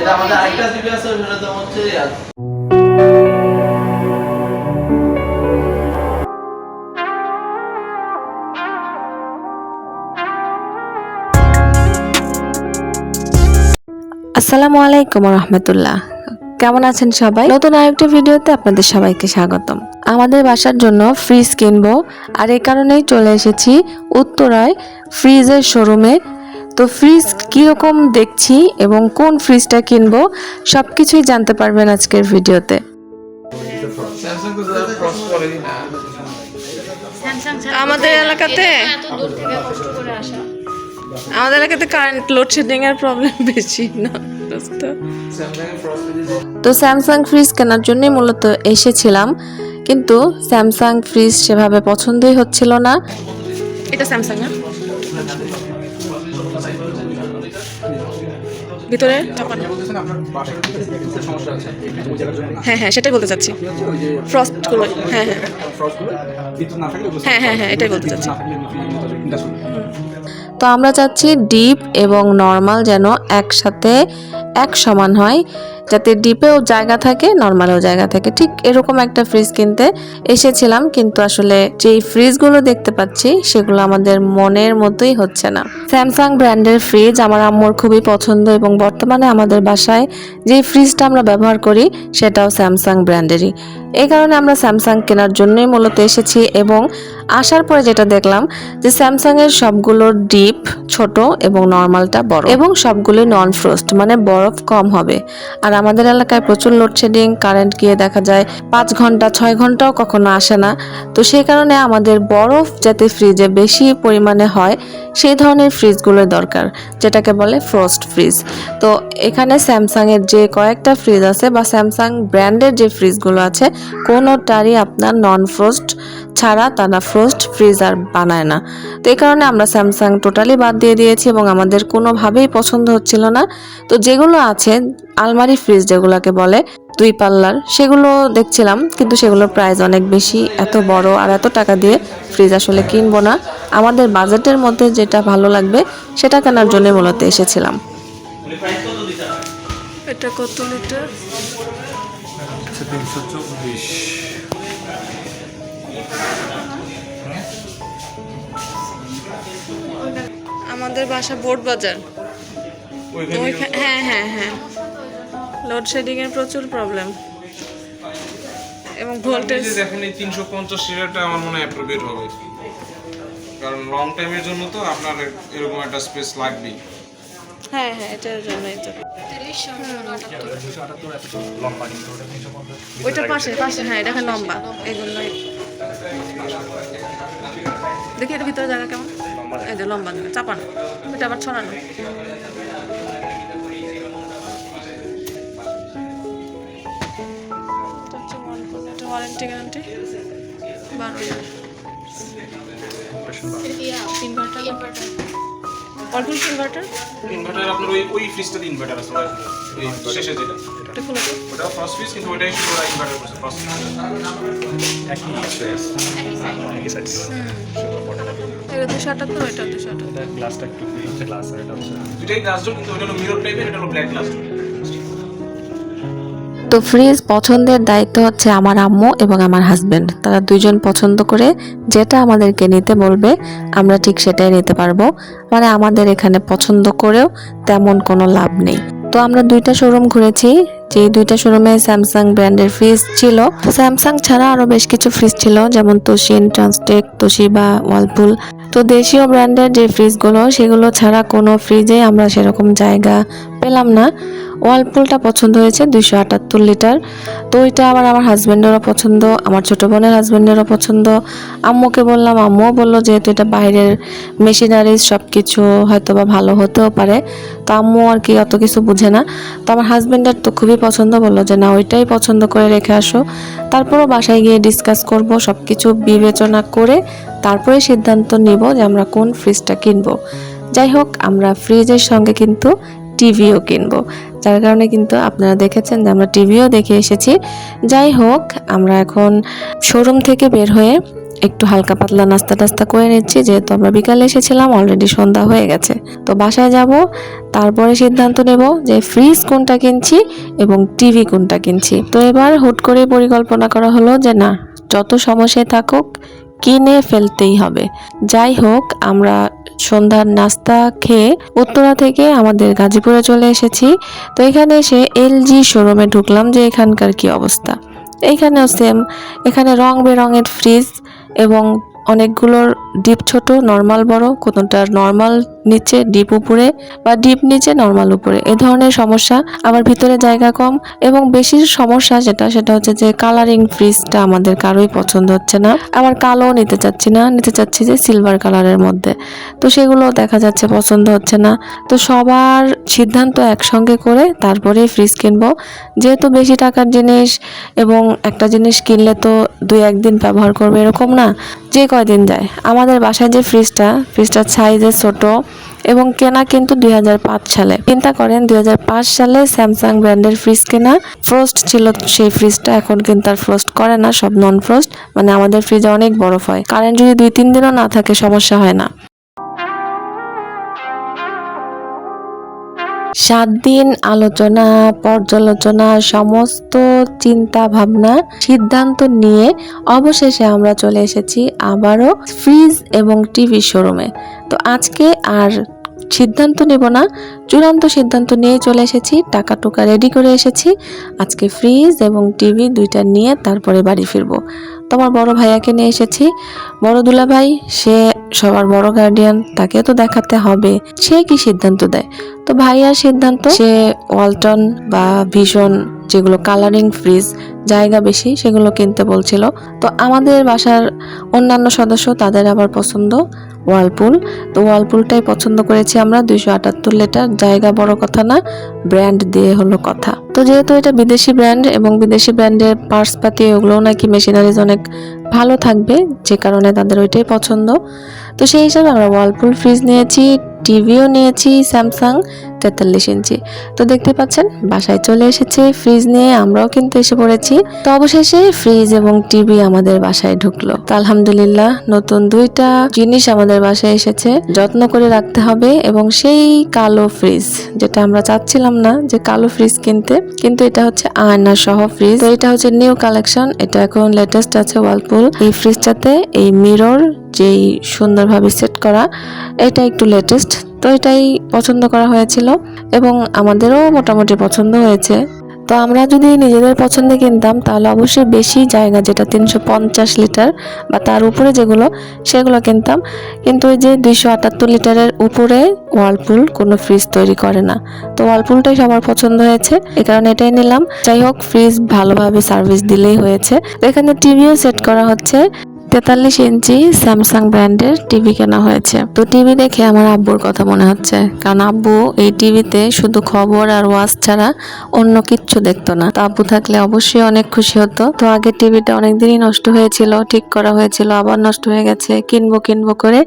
এটা আমাদের আরেকটা টিভি আছে, ওটা তো হচ্ছে আসসালামু আলাইকুম রহমতুল্লাহ। কেমন আছেন সবাই? নতুন আরেকটি ভিডিওতে আপনাদের সবাইকে স্বাগতম। আমাদের বাসার জন্য ফ্রিজ কিনবো, আর এই কারণেই চলে এসেছি উত্তরায় ফ্রিজের শোরুমে। তো ফ্রিজ কীরকম দেখছি এবং কোন ফ্রিজটা কিনবো সবকিছুই জানতে পারবেন আজকের ভিডিওতে। আমাদের এলাকাতে কারেন্ট লোডশেডিং এর প্রবলেম বেশি না, তো স্যামসাং ফ্রিজ কেনার জন্য মূলত এসেছিলাম, কিন্তু স্যামসাং ফ্রিজ সেভাবে পছন্দই হচ্ছিল না। এটা স্যামসাং না, ভিতরে হ্যাঁ হ্যাঁ সেটাই বলতে চাচ্ছি, ফ্রস্টগুলো হ্যাঁ হ্যাঁ হ্যাঁ হ্যাঁ হ্যাঁ এটাই বলতে চাচ্ছি। তো আমরা চাচ্ছি ডিপ এবং নর্মাল যেন একসাথে এক সমান হয়, যাতে ডিপেও জায়গা থাকে নর্মালেও জায়গা থাকে, ঠিক এরকম একটা ফ্রিজ কিনতে এসেছিলাম। কিন্তু আসলে যেই ফ্রিজগুলো দেখতে পাচ্ছি সেগুলো আমাদের মনের মতোই হচ্ছে না। স্যামসাং ব্র্যান্ডের ফ্রিজ আমার আম্মুর খুবই পছন্দ, এবং বর্তমানে আমাদের বাসায় যেই ফ্রিজটা আমরা ব্যবহার করি সেটাও স্যামসাং ব্র্যান্ডেরই। এই কারণে আমরা স্যামসাং কেনার জন্যই মূলত এসেছি, এবং আসার পরে যেটা দেখলাম যে স্যামসাংয়ের সবগুলোর ডিপ ছোট এবং নর্মালটা বড়, এবং সবগুলোই নন ফ্রস্ট, মানে বরফ কম হবে। আর আমাদের এলাকায় প্রচুর লোডশেডিং, কারেন্ট গিয়ে দেখা যায় 5 ঘন্টা 6 ঘন্টাও কখনো আসে না। তো সেই কারণে আমাদের বরফ যাতে ফ্রিজে বেশি পরিমাণে হয় সেই ধরনের ফ্রিজগুলোর দরকার, যেটাকে বলে ফ্রস্ট ফ্রিজ। তো এখানে স্যামসাংয়ের যে কয়েকটা ফ্রিজ আছে বা স্যামসাং ব্র্যান্ডের যে ফ্রিজগুলো আছে কোনোটারই আপনার নন ফ্রস্ট ছাড়া তারা ফ্রস্ট ফ্রিজ আর বানায় না। তো এই কারণে আমরা স্যামসাং টোটালি বাদ দিয়ে দিয়েছি, এবং আমাদের কোনোভাবেই পছন্দ হচ্ছিল না। তো যেগুলো আছে আলমারি ফ্রিজ যেগুলোকে বলে 2 পাল্লার, সেগুলো দেখছিলাম, কিন্তু সেগুলোর প্রাইস অনেক বেশি। এত বড় আর এত টাকা দিয়ে ফ্রিজ আসলে কিনবো না, আমাদের বাজেটের মধ্যে যেটা ভালো লাগবে সেটা কেনার জন্য মূলত এসেছিলাম। এটা কত লিটার? 324। আমাদের বাসা বোর্ড বাজার, হ্যাঁ হ্যাঁ হ্যাঁ লোডশেডিং এর প্রচুর প্রবলেম, এবং ভোল্টেজ দেখেন এই 350 লিটারটা আমার মনে হয় অ্যাপ্রোপ্রিয়েট হবে, কারণ লং টাইমের জন্য তো আপনার এরকম একটা স্পেস লাগবেই। হ্যাঁ হ্যাঁ এটার জন্যই তো। ওইটা পাশে পাশে হ্যাঁ এটা লম্বা, এগুলো দেখি এর ভিতরে জায়গা কেমন, এই যে লম্বা জায়গা চাপানো, ওইটা আবার ছড়ানো। Warranty guarantee 12 year। ইনভার্টার আপনার ওই ফ্রিজটাতে ইনভার্টার আছে, ওই শেষে যেটা এটা খুলে দাও। ওটা ফার্স্ট ফ্রিজ, কিন্তু ওইটাই শুধু ইনভার্টার করছে ফার্স্ট একই সাইজ। এটা 278, ওইটা 278। গ্লাসটা একটু গ্লাস, আর এটা হচ্ছে দুটাই গ্লাস ডোর, কিন্তু ওটা হলো মিরর টাইপের, এটা হলো ব্ল্যাক গ্লাস ডোর। তো ফ্রিজ পছন্দের দায়িত্ব হচ্ছে আমার আম্মু এবং আমার হাজবেন্ড, তারা দুইজন পছন্দ করে যেটা আমাদেরকে নিতে বলবে আমরা ঠিক সেটাই নিতে পারবো। মানে আমাদের এখানে পছন্দ করেও তেমন কোনো লাভ নেই। তো আমরা 2টা শোরুম ঘুরেছি, যে 2টা শোরুমে স্যামসাং ব্র্যান্ডের ফ্রিজ ছিল। স্যামসাং ছাড়া আরও বেশ কিছু ফ্রিজ ছিল, যেমন তোশিন, ট্রান্সটেক, তোশিবা, ওয়ালপুল। তো দেশীয় ব্র্যান্ডের যে ফ্রিজগুলো সেগুলো ছাড়া কোনো ফ্রিজে আমরা সেরকম জায়গা পেলাম না। ওয়ালপুলটা পছন্দ হয়েছে 278 লিটার, তো ওইটা আবার আমার হাজব্যান্ডেরও পছন্দ, আমার ছোটো বোনের হাজব্যান্ডেরও পছন্দ। আম্মুকে বললাম, আম্মুও বললো যেহেতু এটা বাইরের মেশিনারিজ সব কিছু হয়তো বা ভালো হতেও পারে, তো আম্মু আর কি অত কিছু বুঝে না। তো আমার হাজব্যান্ডের তো খুবই পছন্দ, বললো যে না ওইটাই পছন্দ করে রেখে আসো, তারপরও বাসায় গিয়ে ডিসকাস করব, সব কিছু বিবেচনা করে তারপরে সিদ্ধান্ত নিব যে আমরা কোন ফ্রিজটা কিনবো। যাই হোক, আমরা ফ্রিজের সঙ্গে কিন্তু টিভিও কিনবো, যার কারণে কিন্তু আপনারা দেখেছেন যে আমরা টিভিও দেখে এসেছি। যাই হোক, আমরা এখন শোরুম থেকে বের হয়ে একটু হালকা পাতলা নাস্তা টাস্তা করে নিচ্ছি, যেহেতু আমরা বিকালে এসেছিলাম, অলরেডি সন্ধ্যা হয়ে গেছে। তো বাসায় যাব, তারপরে সিদ্ধান্ত নেব যে ফ্রিজ কোনটা কিনছি এবং টিভি কোনটা কিনছি। তো এবার হুট করে পরিকল্পনা করা হলো যে না, যত সমস্যায় থাকুক কিনে ফেলতেই হবে। যাই হোক, আমরা সন্ধ্যার নাস্তা খেয়ে উত্তরা থেকে আমাদের গাজীপুরে চলে এসেছি। তো এখানে এসে এলজি শোরুমে ঢুকলাম যে এখানকার কি অবস্থা। এইখানেও সেম, এখানে রং বেরঙের ফ্রিজ এবং অনেকগুলোর ডিপ ছোট, নর্মাল বড়, কোনোটার নর্মাল নিচে ডিপ উপরে বা ডিপ নিচে নর্মাল উপরে, এ ধরনের সমস্যা। আবার ভিতরে জায়গা কম এবং বেশি সমস্যা সেটা হচ্ছে যে কালারিং ফ্রিজটা আমাদের কারোই পছন্দ হচ্ছে না। আবার কালো নিতে চাচ্ছি না, নিতে চাচ্ছি যে সিলভার কালারের মধ্যে, তো সেগুলো দেখা যাচ্ছে পছন্দ হচ্ছে না। তো সবার সিদ্ধান্ত একসঙ্গে করে তারপরেই ফ্রিজ কিনবো, যেহেতু বেশি টাকার জিনিস এবং একটা জিনিস কিনলে তো 2-1 দিন ব্যবহার করবে এরকম না, যে কয়দিন যায়। আমাদের বাসায় যে ফ্রিজটার সাইজে ছোট এবং কেনা কিন্তু 2005 সালে। চিন্তা করেন 2005 সালে স্যামসাং ব্র্যান্ডের ফ্রিজ কেনা, ফ্রোস্ট ছিল সেই ফ্রিজটা, এখন কিন্তু আর ফ্রোস্ট করে না, সব নন ফ্রোস্ট। মানে আমাদের ফ্রিজে অনেক বরফ হয়, কারেন্ট যদি 2-3 দিনও না থাকে সমস্যা হয় না। 7 দিন আলোচনা পর্যালোচনা সমস্ত চিন্তা ভাবনা সিদ্ধান্ত নিয়ে অবশেষে আমরা চলে এসেছি আবারও ফ্রিজ এবং টিভি শোরুমে। তো আজকে আর সিদ্ধান্ত নেব না, চূড়ান্ত সিদ্ধান্ত নিয়ে চলে এসেছি, টাকা টুকা রেডি করে এসেছি। আজকে ফ্রিজ এবং টিভি দুইটা নিয়ে তারপরে বাড়ি ফিরবো। তোমার বড় ভাইয়াকে নিয়ে এসেছি, বড় দুলা ভাই, সে সবার বড় গার্ডিয়ান, তাকে তো দেখাতে হবে, সে কি সিদ্ধান্ত দেয়। তো ভাইয়ার সিদ্ধান্ত, সে ওয়ালটন বা ভিশন যেগুলো কালারিং ফ্রিজ জায়গা বেশি সেগুলো কিনতে বলছিল। তো আমাদের বাসার অন্যান্য সদস্য, তাদের আবার পছন্দ ওয়ালপুল। তো ওয়ালপুলটাই পছন্দ করেছি আমরা, 278 লিটার, জায়গা বড় কথা না, ব্র্যান্ড দিয়ে হলো কথা। তো যেহেতু এটা বিদেশি ব্র্যান্ড এবং বিদেশি ব্র্যান্ডের পার্টসপাতি ওগুলো নাকি মেশিনারিজ অনেক ভালো থাকবে, যে কারণে তাদের ওইটাই পছন্দ। তো সেই হিসাবে আমরা ওয়ালপুল ফ্রিজ নিয়েছি, টিভিও নিয়েছি স্যামসাং 43 ইঞ্চি। তো দেখতে পাচ্ছেন বাসায় চলে এসেছে ফ্রিজ নিয়ে, আমরাও কিন্তু এসে পড়েছি। তো অবশেষে ফ্রিজ এবং টিভি আমাদের বাসায় ঢুকলো। তো আলহামদুলিল্লাহ, নতুন 2টা জিনিস আমাদের বাসায় এসেছে, যত্ন করে রাখতে হবে। এবং সেই কালো ফ্রিজ, যেটা আমরা চাচ্ছিলাম না যে কালো ফ্রিজ কিনতে, কিন্তু এটা হচ্ছে আয়না সহ ফ্রিজ। তো এটা হচ্ছে নিউ কালেকশন, এটা এখন লেটেস্ট আছে ওয়ালপুল। এই ফ্রিজটাতে এই মিরর যেই সুন্দরভাবে সেট করা, এটা একটু লেটেস্ট। তো এটাই পছন্দ করা হয়েছিল এবং আমাদেরও মোটামুটি পছন্দ হয়েছে। তো আমরা যদি নিজেদের পছন্দে কিনতাম তাহলে অবশ্যই বেশি জায়গা, যেটা 350 লিটার বা তার উপরে যেগুলো, সেগুলো কিনতাম। কিন্তু ওই যে 278 লিটারের উপরে ওয়ালপুল কোনো ফ্রিজ তৈরি করে না। তো ওয়ালপুলটাই সবার পছন্দ হয়েছে, এ কারণে এটাই নিলাম। যাই হোক, ফ্রিজ ভালোভাবে সার্ভিস দিলেই হয়েছে। এখানে টিভিও সেট করা হচ্ছে, 43 ইঞ্চি স্যামসাং ব্র্যান্ডের টিভি কেনা হয়েছে। তো টিভি দেখে আমার আব্বুর কথা মনে হচ্ছে, কারণ আব্বু এই টিভিতে শুধু খবর আর ওয়াচ ছাড়া অন্য কিচ্ছু দেখতো না। তো আব্বু থাকলে অবশ্যই অনেক খুশি হতো। তো আগে টিভিটা অনেকদিনই নষ্ট হয়েছিল, ঠিক করা হয়েছিল, আবার নষ্ট হয়ে গেছে, কিনবো করে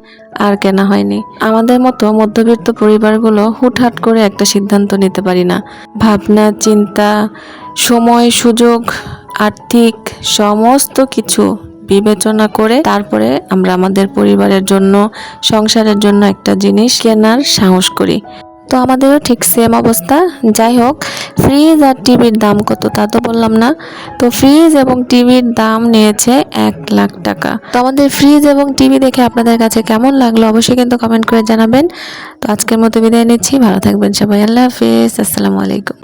আর কেনা হয়নি। আমাদের মতো মধ্যবিত্ত পরিবারগুলো হুটহাট করে একটা সিদ্ধান্ত নিতে পারি না। ভাবনা চিন্তা, সময় সুযোগ, আর্থিক সমস্ত কিছু বিবেচনা করে তারপরে আমরা আমাদের পরিবারের জন্য, সংসারের জন্য একটা জিনিস কেনার সাহস করি। তো আমাদেরও ঠিক সেম অবস্থা। যাই হোক, ফ্রিজ আর টিভির দাম কত তা তো বললাম না। তো ফ্রিজ এবং টিভির দাম নিয়েছে 1 লাখ টাকা। তো আমাদের ফ্রিজ এবং টিভি দেখে আপনাদের কাছে কেমন লাগলো অবশ্যই কিন্তু কমেন্ট করে জানাবেন। তো আজকের মতো বিদায় নিচ্ছি, ভালো থাকবেন সবাই, আল্লাহ হাফেজ, আসসালামু আলাইকুম।